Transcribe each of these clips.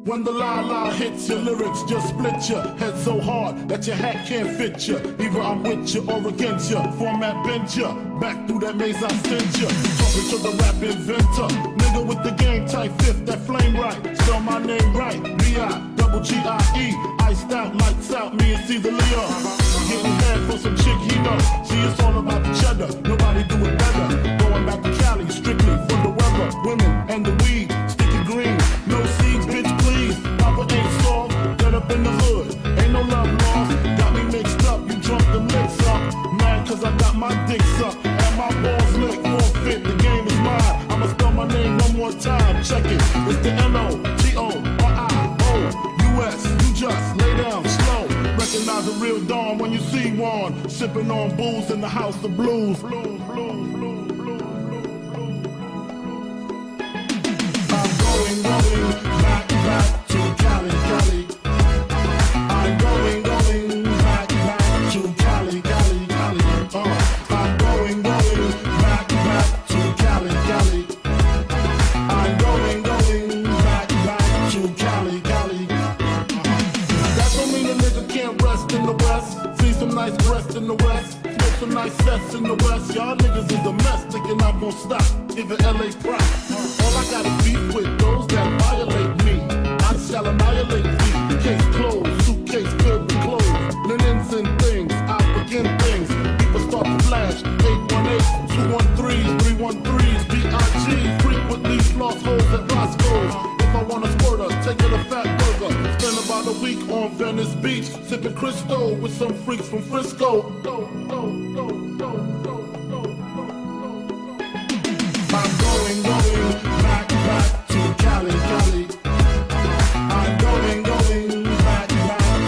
When the la-la hits your lyrics, just split your head so hard that your hat can't fit you. Either I'm with you or against you. Format bent you, back through that maze I sent you. Talking to the rap inventor, nigga with the game type fifth, that flame right. Spell my name right, B-I-double-G-I-E. Iced out, lights out, me and Caesar Leo. Getting mad for some chick he know. See, it's all about the cheddar, nobody do it better. Going back to Cali, strictly for the weather, women and the weed. Sticky green, no seeds, bitch. Papa ain't soft, dead up in the hood. Ain't no love lost, got me mixed up. You drunk the mix up, mad cause I got my dick sucked and my balls licked. Forfeit, the game is mine. I'ma spell my name one more time. Check it, it's the N-O-T-O-R-I-O-U-S. You just lay down slow. Recognize a real dawn when you see one. Sipping on booze in the house of blues. I'm going back to Cali, Cali. I'm going back to Cali, Cali, Cali. I'm going back to Cali, Cali. I'm going back to Cali, Cali. That don't mean a nigga can't rest in the West. See some nice breasts in the West. Smoke some nice sets in the West. Y'all niggas is a mess, thinking I'm gonna stop. Even LA pride. All I got is beef with those that violate me. I shall annihilate thee. Case closed, suitcase filled with clothes. Linens and things, I begin things. People start to flash. 818-213s, 313s, B.I.G. Frequently lost holes at Roscoe's. If I want a squirter, take it a fat burger. Spend about a week on Venice Beach, sipping Crisco with some freaks from Frisco. I'm going back to Cali, Cali. I'm going back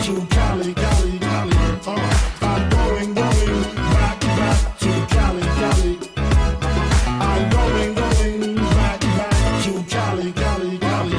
to Cali, Cali, Cali. I'm going back to Cali, Cali. I'm going back to Cali, Cali, Cali.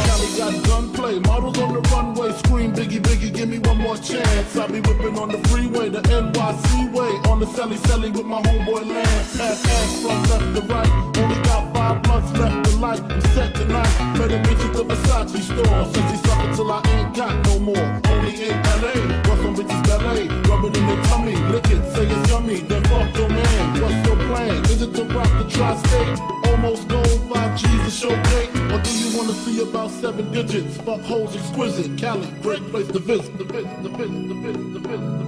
Cali got gunplay, models on the runway, scream Biggie, Biggie, give me one more chance. I'll be whipping on the freeway, the NYC way, on the celly with my homeboy Lance. Pass ass from left to right, only got 5 months left to life. I'm set tonight, better bitch at the Versace store. Since he's sucking till I ain't got no more. Only in LA, what's some bitches ballet? Rub it in their tummy, lick it, say it's yummy. Then fuck your man, what's your plan? Is it to rock the tri-state? Almost gold, 5 G's to show date? Or do you wanna see about 7 digits? Fuck hoes exquisite, Cali, great place to visit, the visit.